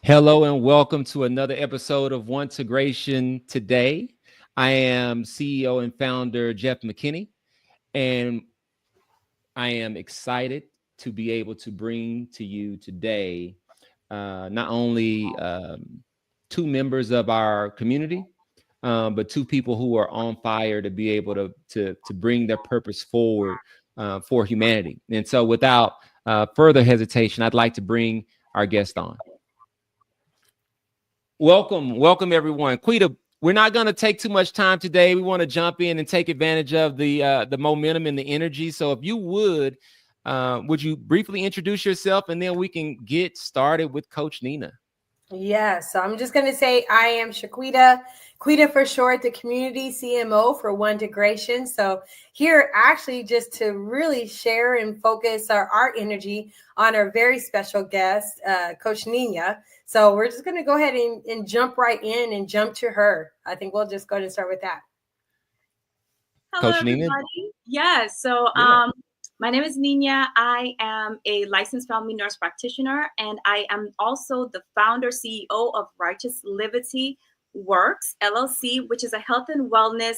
Hello and welcome to another episode of One2Gration. Today, I am CEO and founder Jeff McKinney, and I am excited to be able to bring to you today not only two members of our community, but two people who are on fire to be able to bring their purpose forward for humanity. And so, without further hesitation, I'd like to bring our guest on. Welcome everyone. Quita, we're not going to take too much time today. We want to jump in and take advantage of the momentum and the energy. So if you would you briefly introduce yourself, and then we can get started with Coach Nina. Yeah, so I'm just going to say I am Shaquita, Quita for short, the community CMO for One2Gration. So here actually just to really share and focus our energy on our very special guest, Coach Nina. So we're just going to go ahead and jump right in and jump to her. I think we'll just go ahead and start with that. Hello, Coach Nina? everybody. My name is Nina. I am a licensed family nurse practitioner, and I am also the founder, CEO of Righteous Liberty Works, LLC, which is a health and wellness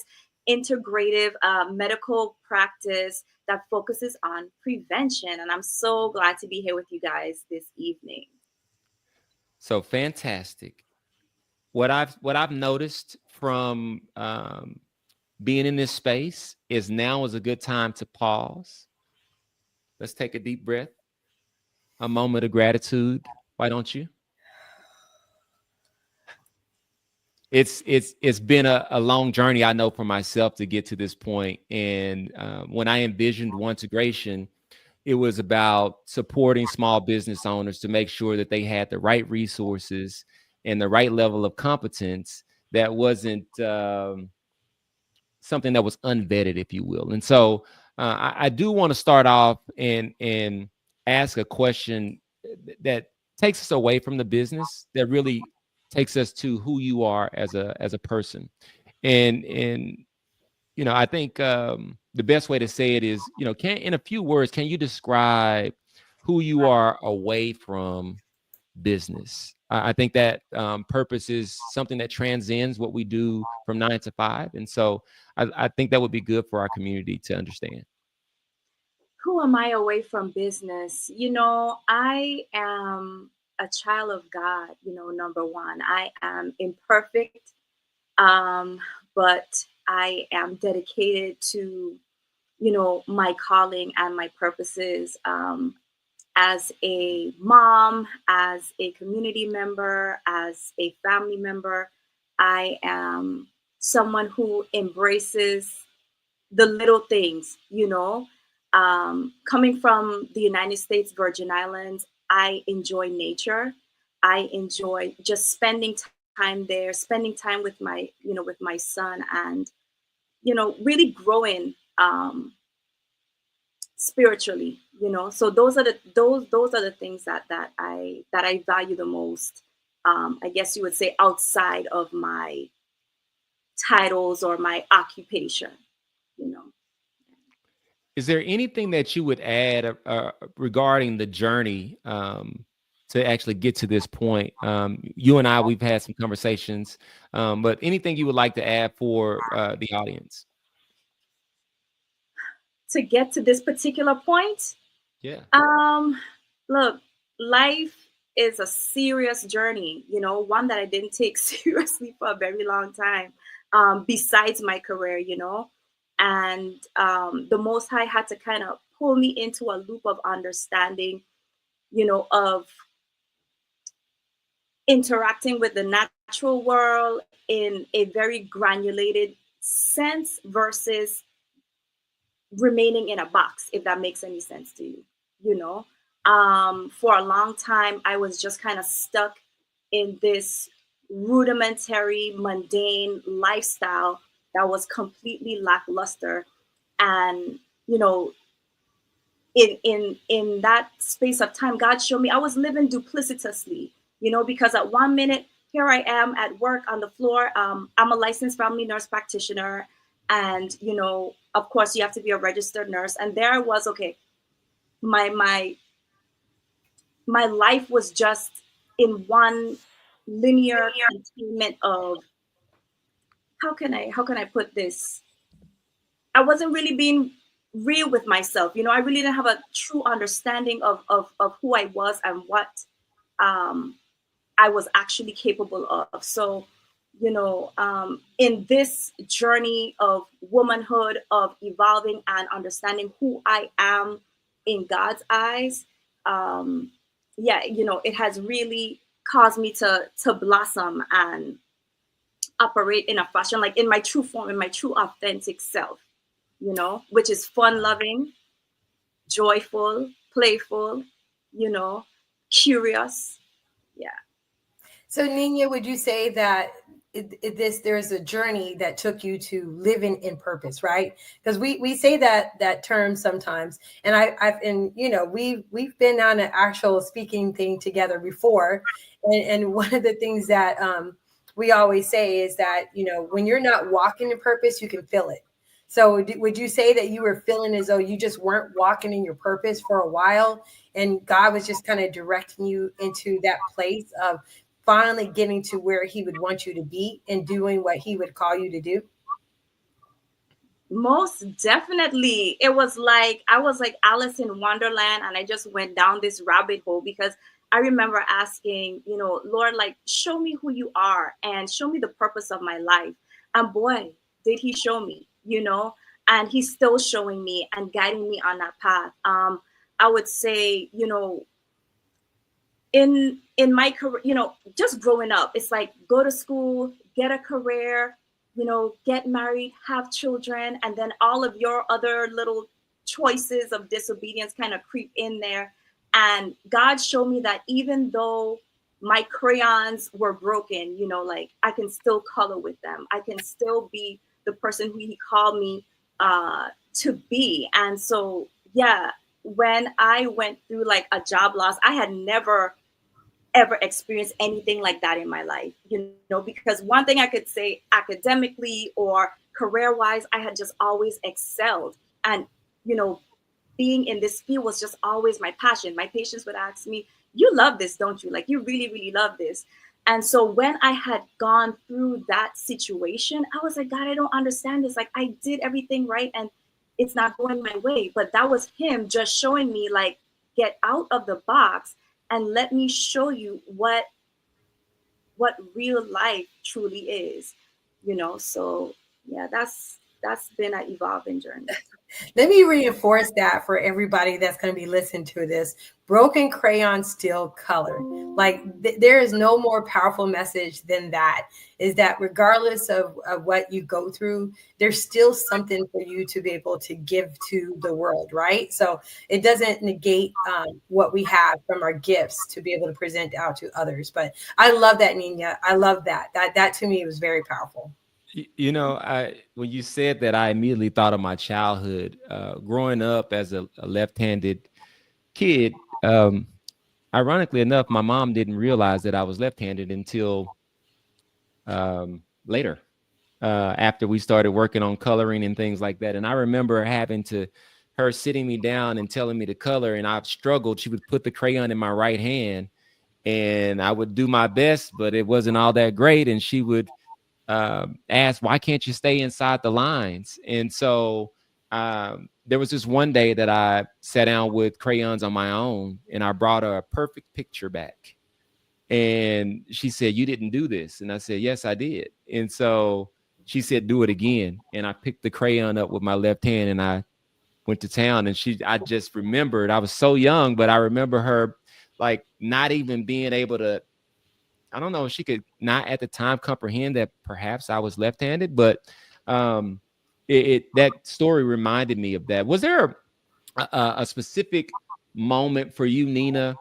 integrative medical practice that focuses on prevention. And I'm so glad to be here with you guys this evening. So fantastic. What I've noticed from being in this space is now is a good time to pause. Let's take a deep breath, a moment of gratitude. Why don't you? It's been a long journey, I know, for myself to get to this point. And when I envisioned One2Gration, it was about supporting small business owners to make sure that they had the right resources and the right level of competence that wasn't something that was unvetted, if you will. And so I do want to start off and ask a question that takes us away from the business, that really takes us to who you are as a person. And you know, I think the best way to say it is, you know, in a few words, can you describe who you are away from business? I think that purpose is something that transcends what we do from 9 to 5. And so I think that would be good for our community to understand. Who am I away from business? You know, I am a child of God, number one. I am imperfect, but I am dedicated to, my calling and my purposes. As a mom, as a community member, as a family member, I am someone who embraces the little things, Coming from the United States Virgin Islands, I enjoy nature. I enjoy just spending time there, spending time with my son, and, really growing spiritually, so those are the things that I value the most. I guess you would say outside of my titles or my occupation. Is there anything that you would add regarding the journey to actually get to this point? You and I, we've had some conversations, but anything you would like to add for the audience? To get to this particular point? Yeah. Look, life is a serious journey, one that I didn't take seriously for a very long time, besides my career, and the Most High had to kind of pull me into a loop of understanding, of interacting with the natural world in a very granulated sense versus remaining in a box, if that makes any sense to you. For a long time, I was just kind of stuck in this rudimentary, mundane lifestyle that was completely lackluster. And, in that space of time, God showed me I was living duplicitously, because at one minute, here I am at work on the floor. I'm a licensed family nurse practitioner. And, of course, you have to be a registered nurse. And there I was, okay, my life was just in one linear containment of, how can I put this? I wasn't really being real with myself. I really didn't have a true understanding of who I was and what um, I was actually capable of. So, in this journey of womanhood, of evolving and understanding who I am in God's eyes, yeah, it has really caused me to blossom and operate in a fashion like in my true form, in my true authentic self, which is fun loving, joyful, playful, you know, curious. Yeah. So, Nina, would you say that there's a journey that took you to living in purpose, right? Because we say that term sometimes, and we've been on an actual speaking thing together before, and one of the things that we always say is that when you're not walking in purpose, you can feel it. So, would you say that you were feeling as though you just weren't walking in your purpose for a while, and God was just kind of directing you into that place of finally getting to where he would want you to be and doing what he would call you to do? Most definitely. It was like I was like Alice in Wonderland, and I just went down this rabbit hole because I remember asking, Lord, like, show me who you are and show me the purpose of my life. And boy, did he show me, and he's still showing me and guiding me on that path. I would say, in my career, just growing up, it's like go to school, get a career, get married, have children, and then all of your other little choices of disobedience kind of creep in there. And God showed me that even though my crayons were broken, like I can still color with them. I can still be the person who he called me to be. And so, yeah, when I went through like a job loss, I had never ever experienced anything like that in my life, because one thing I could say academically or career wise, I had just always excelled. And, you know, being in this field was just always my passion. My patients would ask me, you love this, don't you? Like, you really, really love this. And so when I had gone through that situation, I was like, God, I don't understand this. Like, I did everything right and it's not going my way. But that was him just showing me, like, get out of the box and let me show you what real life truly is, So yeah, that's been an evolving journey. Let me reinforce that for everybody that's going to be listening to this. Broken crayon still color. Like there is no more powerful message than that. Is that regardless of what you go through, there's still something for you to be able to give to the world, right? So it doesn't negate what we have from our gifts to be able to present out to others. But I love that, Nina. I love that. That to me was very powerful. When you said that, I immediately thought of my childhood. Growing up as a left-handed kid, ironically enough, my mom didn't realize that I was left-handed until later, after we started working on coloring and things like that. And I remember her sitting me down and telling me to color, and I struggled. She would put the crayon in my right hand, and I would do my best, but it wasn't all that great. And she would asked, why can't you stay inside the lines? And so there was this one day that I sat down with crayons on my own, and I brought her a perfect picture back. And she said, you didn't do this. And I said, yes, I did. And so she said, do it again. And I picked the crayon up with my left hand and I went to town. And I just remembered, I was so young, but I remember her like not even being able to, I don't know if she could not at the time comprehend that perhaps I was left-handed, but that story reminded me of that. Was there a specific moment for you, Nina?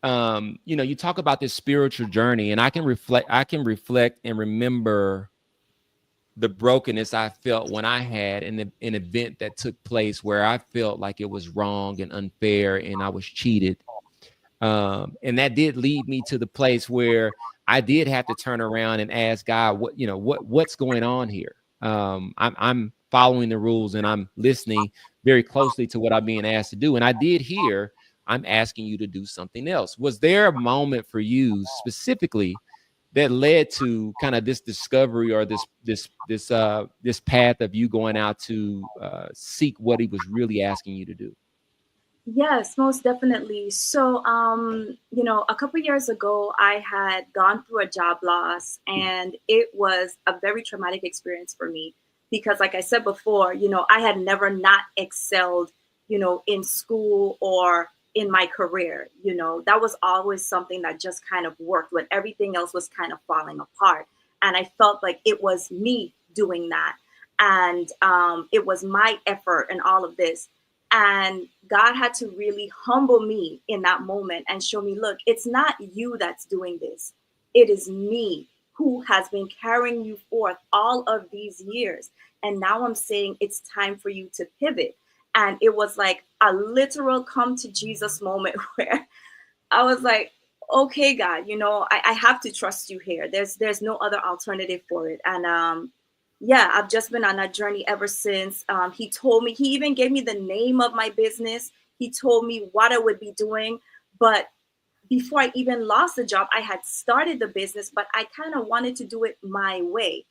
You talk about this spiritual journey, and I can reflect and remember the brokenness I felt when I had an event that took place where I felt like it was wrong and unfair and I was cheated. And that did lead me to the place where I did have to turn around and ask God, what's going on here? I'm following the rules and I'm listening very closely to what I'm being asked to do. And I did hear, I'm asking you to do something else. Was there a moment for you specifically that led to kind of this discovery or this path of you going out to seek what he was really asking you to do? Yes, most definitely. So, a couple years ago, I had gone through a job loss, and it was a very traumatic experience for me because, like I said before, I had never not excelled, in school or in my career. That was always something that just kind of worked when everything else was kind of falling apart. And I felt like it was me doing that. And it was my effort and all of this. And God had to really humble me in that moment and show me, look, it's not you that's doing this. It is me who has been carrying you forth all of these years. And now I'm saying it's time for you to pivot. And it was like a literal come to Jesus moment where I was like, okay, God, I have to trust you here. There's no other alternative for it. And yeah, I've just been on that journey ever since. He told me, he even gave me the name of my business. He told me what I would be doing. But before I even lost the job, I had started the business, but I kind of wanted to do it my way.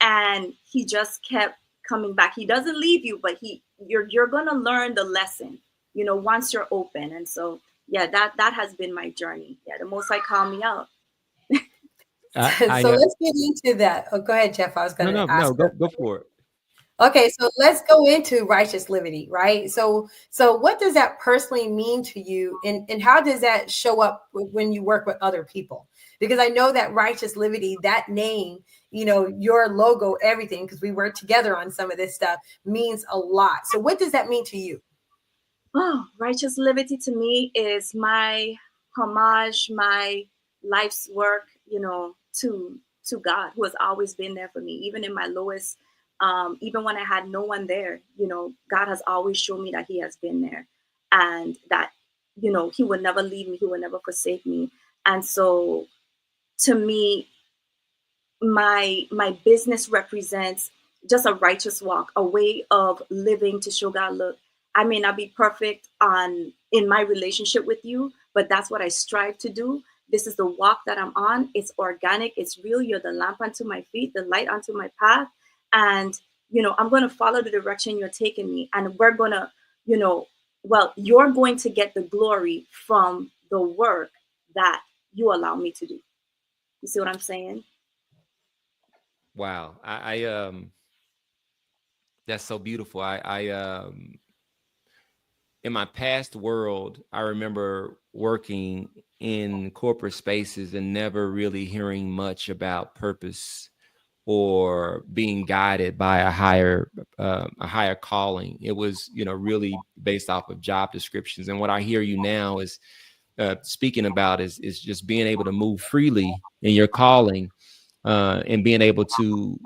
And he just kept coming back. He doesn't leave you, but you're gonna learn the lesson, once you're open. And so yeah, that has been my journey. Yeah, the Most High called me out. So let's get into that. Oh, go ahead, Jeff. I was going to no, ask her. go for it. Okay, so let's go into righteous liberty, right? So what does that personally mean to you, and how does that show up when you work with other people? Because I know that righteous liberty, that name, your logo, everything, because we work together on some of this stuff, means a lot. So what does that mean to you? Oh, righteous liberty to me is my homage, my life's work, to God, who has always been there for me, even in my lowest, even when I had no one there. God has always shown me that He has been there, and that He will never leave me, He will never forsake me. And so, to me, my business represents just a righteous walk, a way of living to show God, look, I may not be perfect in my relationship with you, but that's what I strive to do. This is the walk that I'm on. It's organic, it's real. You're the lamp unto my feet, the light unto my path. And I'm going to follow the direction you're taking me. And we're going to, you're going to get the glory from the work that you allow me to do. You see what I'm saying? Wow. I that's so beautiful. In my past world, I remember working in corporate spaces and never really hearing much about purpose or being guided by a higher calling. It was, really based off of job descriptions. And what I hear you now is speaking about is just being able to move freely in your calling, and being able to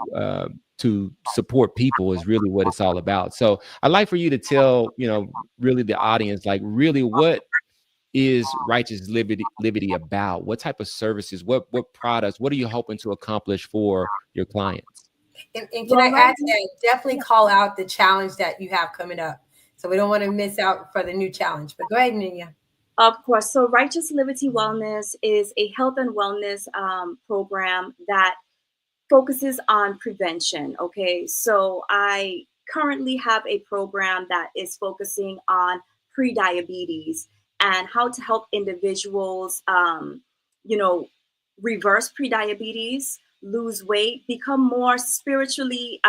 support people is really what it's all about. So I'd like for you to tell, really the audience, like really what is righteous liberty about? What type of services, what products, what are you hoping to accomplish for your clients? And can I add to that? Definitely call out the challenge that you have coming up. So we don't want to miss out for the new challenge. But go ahead, Ninya. Of course. So Righteous Liberty Wellness is a health and wellness program that focuses on prevention. Okay. So I currently have a program that is focusing on pre-diabetes and how to help individuals, you know, reverse pre-diabetes, lose weight, become more spiritually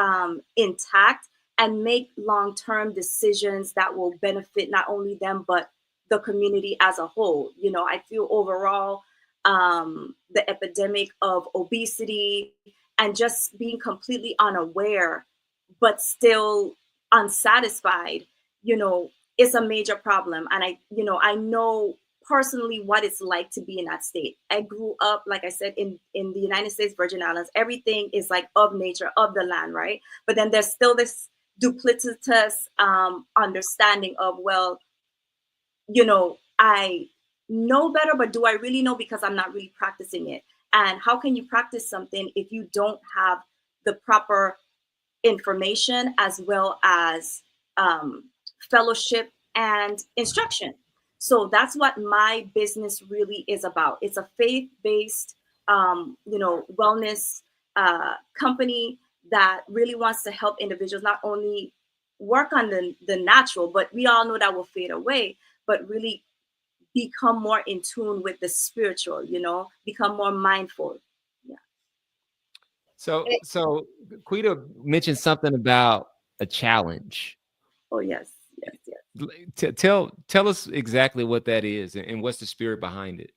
intact, and make long-term decisions that will benefit not only them, but the community as a whole. I feel overall the epidemic of obesity and just being completely unaware but still unsatisfied, is a major problem. And I know personally what it's like to be in that state. I grew up, like I said, in the United States Virgin Islands. Everything is like of nature, of the land, right? But then there's still this duplicitous understanding of, well, I know better, but do I really know? Because I'm not really practicing it. And how can you practice something if you don't have the proper information as well as fellowship and instruction? So that's what my business really is about. It's a faith-based, wellness company that really wants to help individuals not only work on the natural, but we all know that will fade away, but really become more in tune with the spiritual, become more mindful. Yeah. So Quita mentioned something about a challenge. Oh, yes, yes, yes. Tell us exactly what that is and what's the spirit behind it.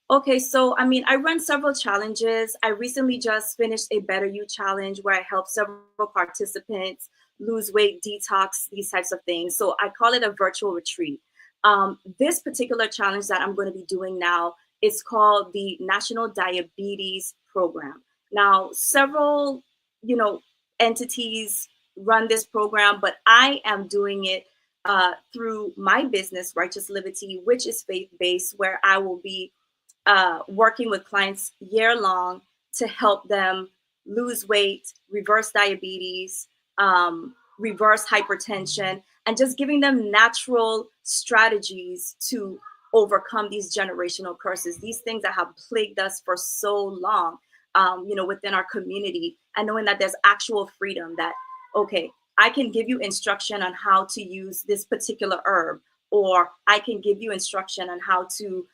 Okay, so I mean, I run several challenges. I recently just finished a Better You challenge where I help several participants lose weight, detox, these types of things. So I call it a virtual retreat. This particular challenge that I'm going to be doing now is called the National Diabetes Program. Now, several, you know, entities run this program, but I am doing it through my business, Righteous Liberty, which is faith-based, where I will be working with clients year long to help them lose weight, reverse diabetes, reverse hypertension, and just giving them natural strategies to overcome these generational curses, these things that have plagued us for so long, within our community, and knowing that there's actual freedom that, okay, I can give you instruction on how to use this particular herb, or I can give you instruction on how to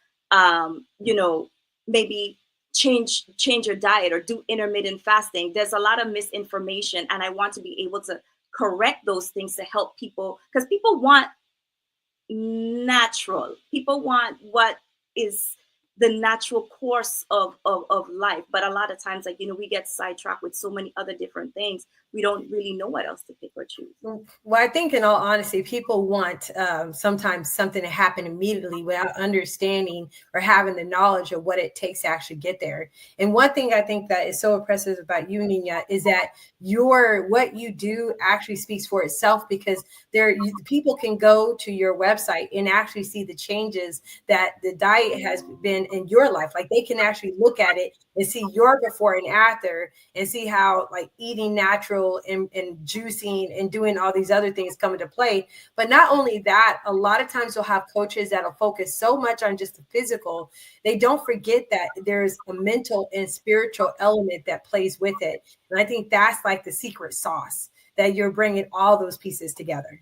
maybe change your diet or do intermittent fasting. There's a lot of misinformation, and I want to be able to correct those things to help people, because people want natural. People want what is the natural course of life. But a lot of times, we get sidetracked with so many other different things. We don't really know what else to pick or choose. Well, I think in all honesty, people want sometimes something to happen immediately without understanding or having the knowledge of what it takes to actually get there. And one thing I think that is so impressive about you, Nina, is that what you do actually speaks for itself, because people can go to your website and actually see the changes that the diet has been in your life. Like, they can actually look at it and see your before and after, and see how, like, eating natural and juicing and doing all these other things come into play. But not only that, a lot of times you'll have coaches that'll focus so much on just the physical, they don't forget that there's a mental and spiritual element that plays with it. And I think that's like the secret sauce, that you're bringing all those pieces together.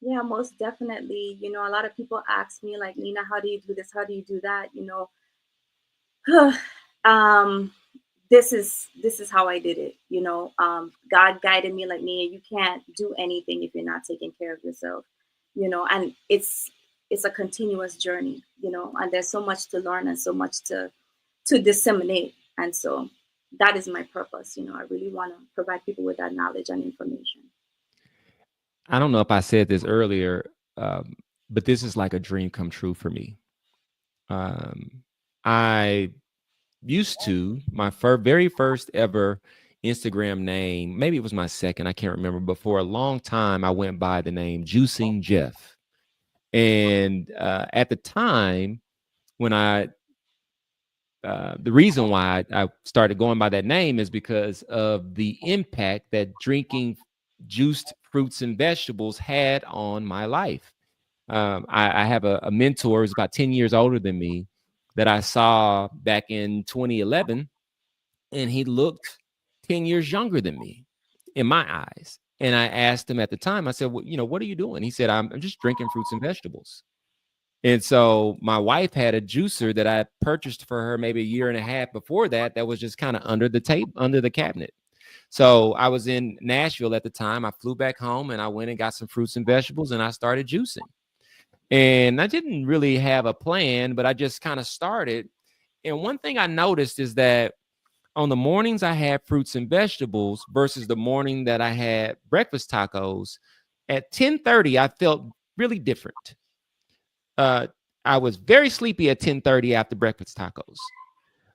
Yeah, most definitely. A lot of people ask me, like, Nina, how do you do this? How do you do that? This is how I did it. God guided me, like, Nina, you can't do anything if you're not taking care of yourself. And it's a continuous journey. And there's so much to learn and so much to disseminate. And so that is my purpose. I really want to provide people with that knowledge and information. I don't know if I said this earlier, but this is like a dream come true for me. I used to, my very first ever Instagram name, maybe it was my second, I can't remember, but for a long time I went by the name Juicing Jeff. And at the time when the reason why I started going by that name is because of the impact that drinking juiced fruits and vegetables had on my life. I have a mentor who's about 10 years older than me that I saw back in 2011, and he looked 10 years younger than me in my eyes. And I asked him at the time, I said, well, what are you doing? He said, I'm just drinking fruits and vegetables. And so my wife had a juicer that I purchased for her maybe a year and a half before that was just kind of under the table, under the cabinet. So I was in Nashville at the time. I flew back home and I went and got some fruits and vegetables and I started juicing. And I didn't really have a plan, but I just kind of started. And one thing I noticed is that on the mornings I had fruits and vegetables versus the morning that I had breakfast tacos, at 10:30, I felt really different. I was very sleepy at 10:30 after breakfast tacos.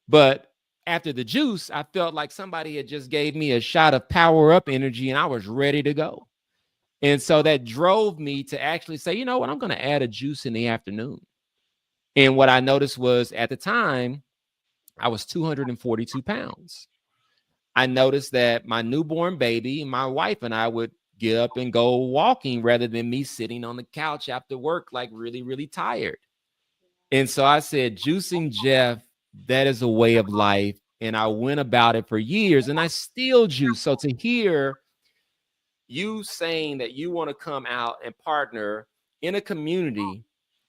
But after the juice, I felt like somebody had just gave me a shot of power up energy and I was ready to go. And so that drove me to actually say, you know what, I'm going to add a juice in the afternoon. And what I noticed was at the time, I was 242 pounds. I noticed that my newborn baby, my wife and I would get up and go walking rather than me sitting on the couch after work, like really, really tired. And so I said, juicing Jeff, that is a way of life. And I went about it for years and I still juice. So to hear you saying that you want to come out and partner in a community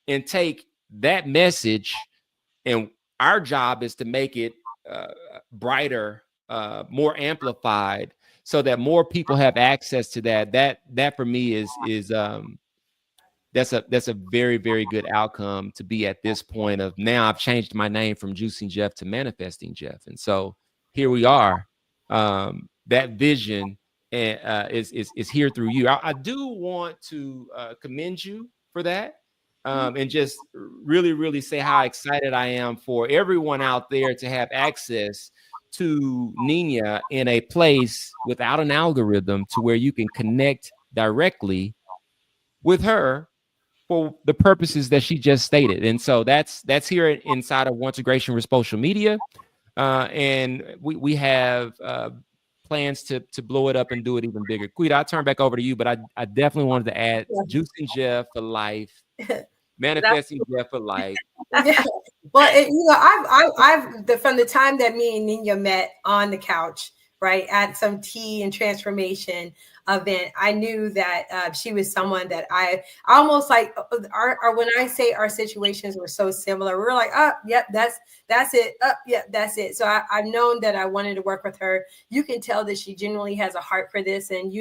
and take that message, and our job is to make it brighter, more amplified, so that more people have access to that. That for me is that's a very, very good outcome to be at this point of now I've changed my name from Juicing Jeff to Manifesting Jeff. And so here we are. That vision is here through you. I do want to commend you for that. And just really, really say how excited I am for everyone out there to have access to Nina in a place without an algorithm to where you can connect directly with her for the purposes that she just stated. And so that's here inside of One2Gration with social media. And we have plans to blow it up and do it even bigger. Quita, I'll turn back over to you, but I definitely wanted to add Juicing Jeff for life, Manifesting Jeff for life. Yeah. Well, I've from the time that me and Nina met on the couch, right, at some tea and transformation event, I knew that she was someone that I almost like our when I say our situations were so similar, we were like, oh, yep, that's it. Oh, yep, that's it. So I've known that I wanted to work with her. You can tell that she genuinely has a heart for this. And,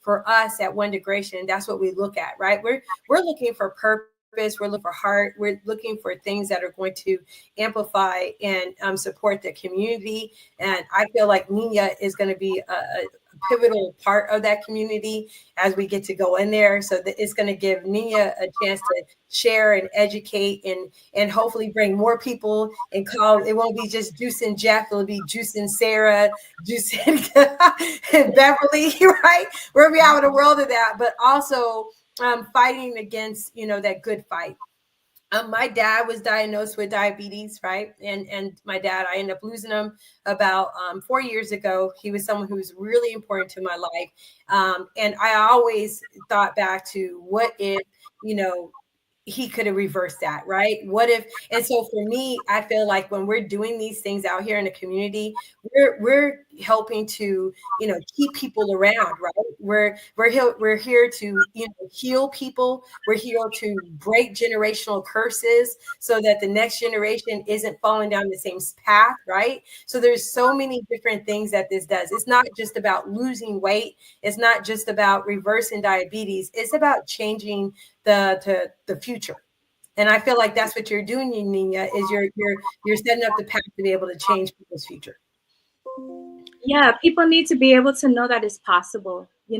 for us at One2Gration, that's what we look at, right? We're looking for purpose. We're looking for heart. We're looking for things that are going to amplify and support the community. And I feel like Nina is going to be a pivotal part of that community as we get to go in there. So that it's going to give Nina a chance to share and educate and hopefully bring more people and call. It won't be just Juicing Jeff. It'll be Juicing Sarah, Juicing Beverly, right? We'll be out of the world of that, but also fighting against, that good fight. My dad was diagnosed with diabetes, right? And my dad, I ended up losing him about 4 years ago. He was someone who was really important to my life. And I always thought back to what if, he could have reversed that, right? What if? And so for me, I feel like when we're doing these things out here in the community, we're helping to, keep people around, right? We're here to, heal people. We're here to break generational curses so that the next generation isn't falling down the same path, right? So there's so many different things that this does. It's not just about losing weight. It's not just about reversing diabetes. It's about changing the future. And I feel like that's what you're doing, Nina, is you're setting up the path to be able to change people's future. Yeah, people need to be able to know that it's possible. They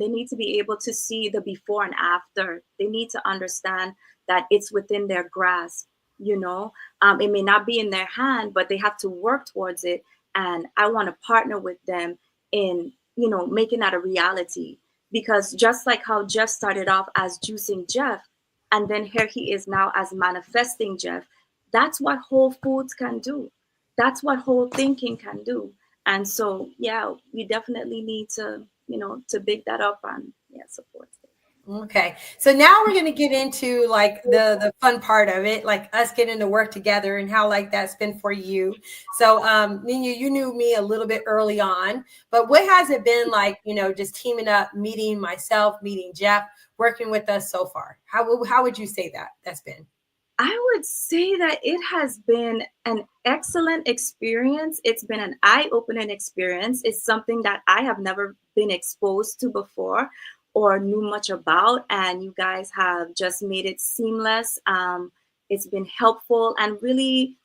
need to be able to see the before and after. They need to understand that it's within their grasp. It may not be in their hand, but they have to work towards it. And I want to partner with them in, making that a reality. Because just like how Jeff started off as Juicing Jeff, and then here he is now as Manifesting Jeff, that's what Whole Foods can do. That's what Whole Thinking can do. And so, yeah, we definitely need to, to big that up and support it. Okay. So now we're going to get into like the fun part of it, like us getting to work together and how like that's been for you. So Nina, you knew me a little bit early on, but what has it been like, just teaming up, meeting myself, meeting Jeff, working with us so far? How would you say that's been? I would say that it has been an excellent experience. It's been an eye-opening experience. It's something that I have never been exposed to before or knew much about, and you guys have just made it seamless. It's been helpful and really,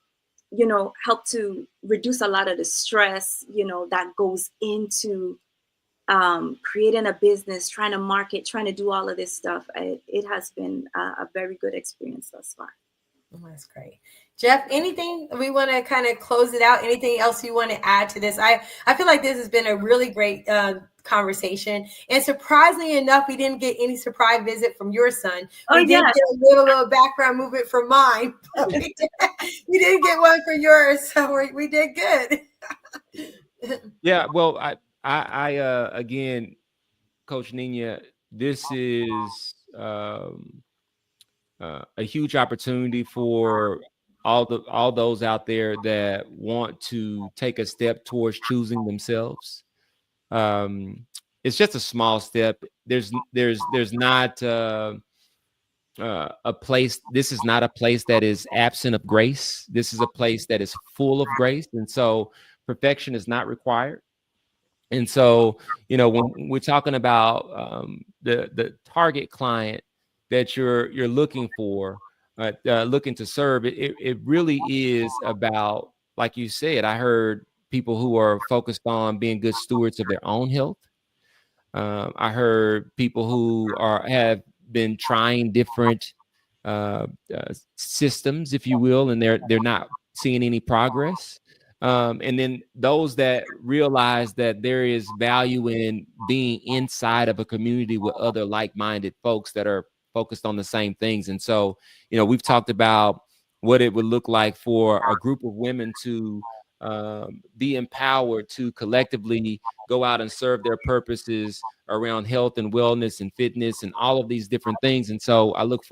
helped to reduce a lot of the stress, that goes into creating a business, trying to market, trying to do all of this stuff. It has been a very good experience thus far. That's great. Jeff, anything we want to kind of close it out? Anything else you want to add to this? I feel like this has been a really great conversation. And surprisingly enough, we didn't get any surprise visit from your son. We did get a little background movement from mine, but we didn't get one for yours. So we did good. Yeah, well, I again, Coach Nina, this is a huge opportunity for all those out there that want to take a step towards choosing themselves. Um, it's just a small step. There's not a place. This is not a place that is absent of grace. This is a place that is full of grace, and so perfection is not required. And so, when we're talking about the target client that you're looking for, looking to serve, it really is about, like you said. I heard people who are focused on being good stewards of their own health. I heard people who have been trying different systems, if you will, and they're not seeing any progress. And then those that realize that there is value in being inside of a community with other like-minded folks that are focused on the same things. And so, we've talked about what it would look like for a group of women to be empowered to collectively go out and serve their purposes around health and wellness and fitness and all of these different things. And so I um, look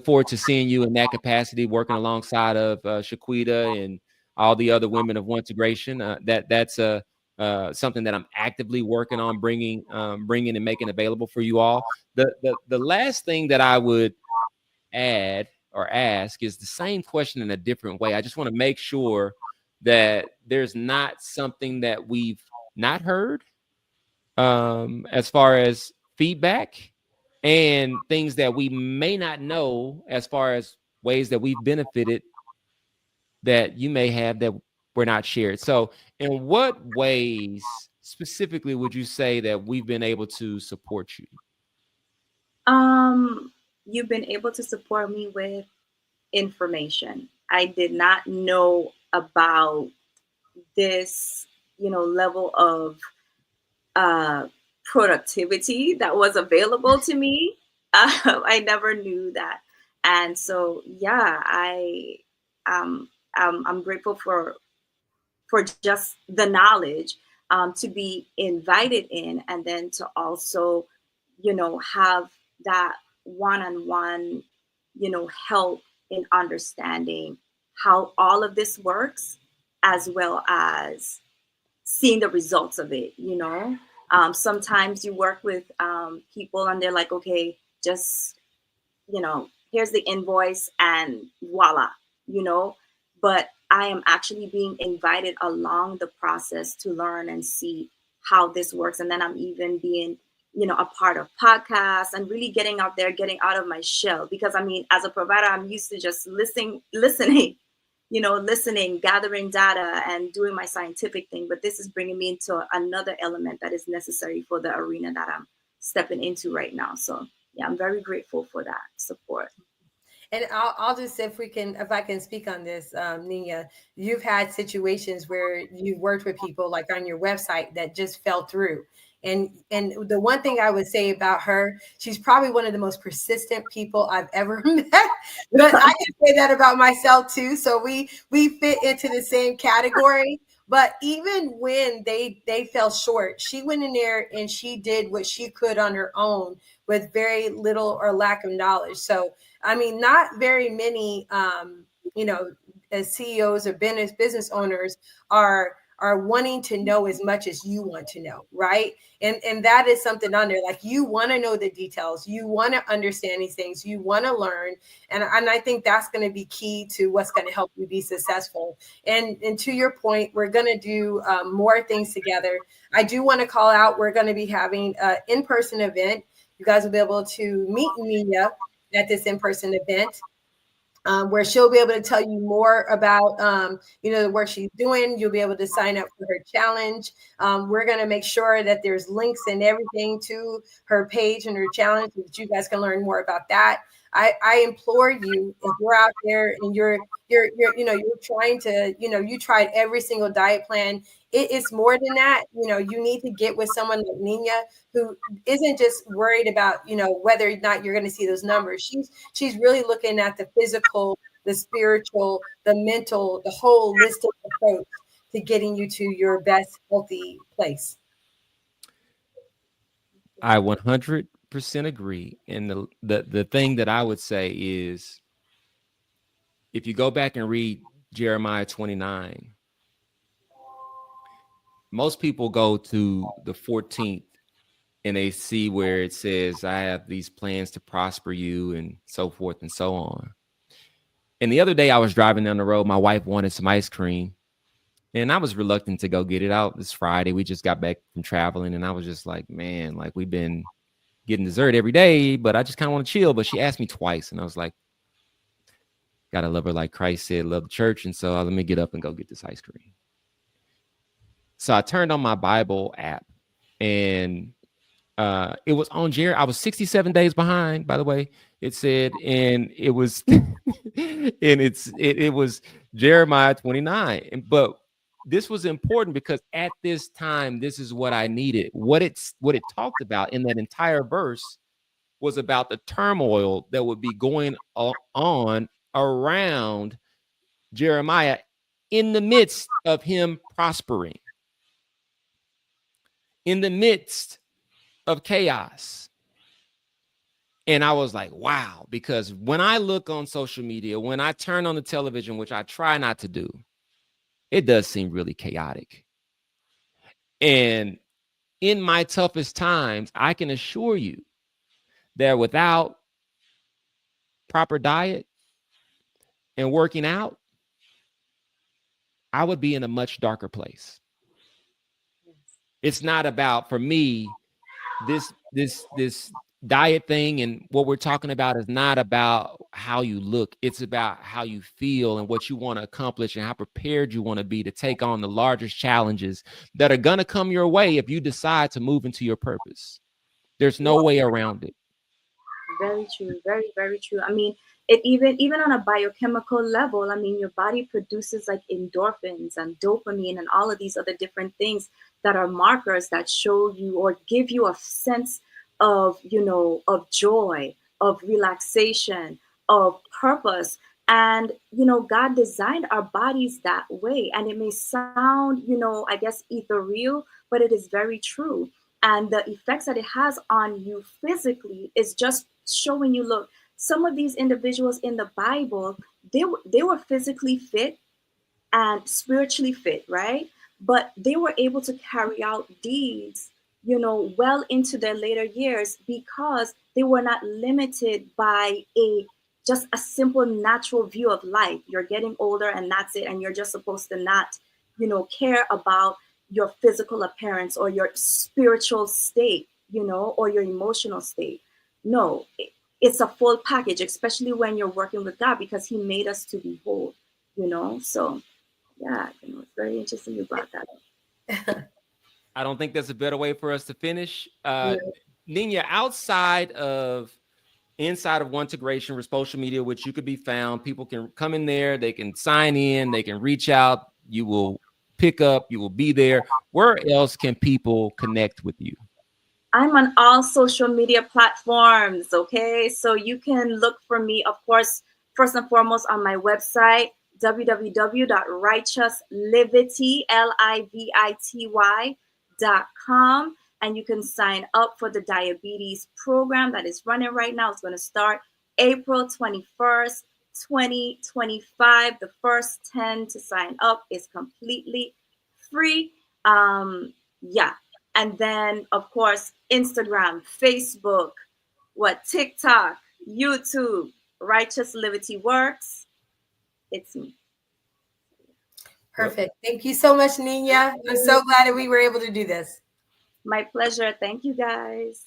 forward to seeing you in that capacity, working alongside of Shaquita and all the other women of One2Gration. That's something that I'm actively working on bringing and making available for you all. The last thing that I would add or ask is the same question in a different way. I just want to make sure that there's not something that we've not heard as far as feedback and things that we may not know as far as ways that we've benefited that you may have that were not shared. So, in what ways specifically would you say that we've been able to support you? You've been able to support me with information. I did not know about this, level of uh, productivity that was available to me. I never knew that, and so yeah, I'm grateful for just the knowledge, to be invited in, and then to also, have that one-on-one, help in understanding how all of this works, as well as seeing the results of it. Sometimes you work with people and they're like, okay, just, here's the invoice and voila, you know. But I am actually being invited along the process to learn and see how this works. And then I'm even being, a part of podcasts and really getting out there, getting out of my shell. Because I mean, as a provider, I'm used to just listening, listening, gathering data and doing my scientific thing. But this is bringing me into another element that is necessary for the arena that I'm stepping into right now. So yeah, I'm very grateful for that support. And I'll just, if I can speak on this, Nina, you've had situations where you've worked with people like on your website that just fell through. And the one thing I would say about her, she's probably one of the most persistent people I've ever met. But I can say that about myself too. So we fit into the same category. But even when they fell short, she went in there and she did what she could on her own with very little or lack of knowledge. So I mean, not very many, as CEOs or business owners are wanting to know as much as you want to know, right? And that is something on there. Like, you want to know the details, you want to understand these things, you want to learn, and I think that's going to be key to what's going to help you be successful. And to your point, we're going to do more things together. I do want to call out, we're going to be having an in-person event. You guys will be able to meet Mia at this in-person event, where she'll be able to tell you more about, the work she's doing. You'll be able to sign up for her challenge. We're going to make sure that there's links and everything to her page and her challenge so that you guys can learn more about that. I implore you, if you're out there and you're trying to, you tried every single diet plan, it's more than that. You need to get with someone like Nina, who isn't just worried about, whether or not you're going to see those numbers. She's really looking at the physical, the spiritual, the mental, the holistic approach to getting you to your best healthy place. I 100% agree. And the thing that I would say is, if you go back and read Jeremiah 29, most people go to the 14th and they see where it says, I have these plans to prosper you and so forth and so on. And the other day I was driving down the road. My wife wanted some ice cream and I was reluctant to go get it out. This Friday, we just got back from traveling. And I was just like, man, like we've been getting dessert every day, but I just kind of want to chill. But she asked me twice and I was like, gotta love her like Christ said, love the church. And so let me get up and go get this ice cream. So I turned on my Bible app and it was on Jerry. I was 67 days behind, by the way. It said, and it was, and it was Jeremiah 29. But this was important because at this time, this is what I needed. What it talked about in that entire verse was about the turmoil that would be going on around Jeremiah in the midst of him prospering, in the midst of chaos. And I was like, wow, because when I look on social media, when I turn on the television, which I try not to do, it does seem really chaotic. And in my toughest times, I can assure you that without proper diet and working out, I would be in a much darker place. It's not about, for me, this diet thing and what we're talking about is not about how you look. It's about how you feel and what you want to accomplish and how prepared you want to be to take on the largest challenges that are going to come your way if you decide to move into your purpose. There's no way around it. Very true. Very, very true. I mean, it even on a biochemical level, I mean, your body produces like endorphins and dopamine and all of these other different things that are markers that show you or give you a sense of, of joy, of relaxation, of purpose. And, God designed our bodies that way. And it may sound, I guess, ethereal, but it is very true. And the effects that it has on you physically is just showing you, look, some of these individuals in the Bible, they were physically fit and spiritually fit, right? But they were able to carry out deeds, well into their later years because they were not limited by just a simple natural view of life. You're getting older and that's it. And you're just supposed to not, care about your physical appearance or your spiritual state, or your emotional state. No, it's a full package, especially when you're working with God because he made us to be whole, So yeah, it's very interesting you brought that up. I don't think there's a better way for us to finish. Nina, inside of One2Gration with social media, which you could be found, people can come in there, they can sign in, they can reach out, you will pick up, you will be there. Where else can people connect with you? I'm on all social media platforms, okay? So you can look for me, of course, first and foremost on my website, www.righteouslivity.com. And you can sign up for the diabetes program that is running right now. It's going to start April 21st, 2025. The first 10 to sign up is completely free. Yeah. And then, of course, Instagram, Facebook, TikTok, YouTube, Righteous Livity Works. It's me. Perfect. Thank you so much, Nina. I'm so glad that we were able to do this. My pleasure. Thank you, guys.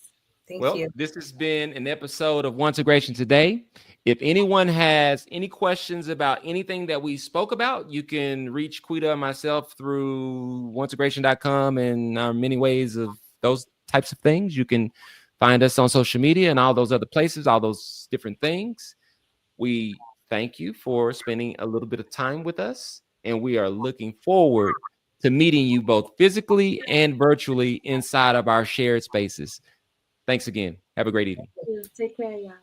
Thank you. This has been an episode of One2Gration today. If anyone has any questions about anything that we spoke about, you can reach Quita and myself through One2Gration.com and our many ways of those types of things. You can find us on social media and all those other places, all those different things. We thank you for spending a little bit of time with us, and we are looking forward to meeting you both physically and virtually inside of our shared spaces. Thanks again. Have a great evening. Take care, y'all.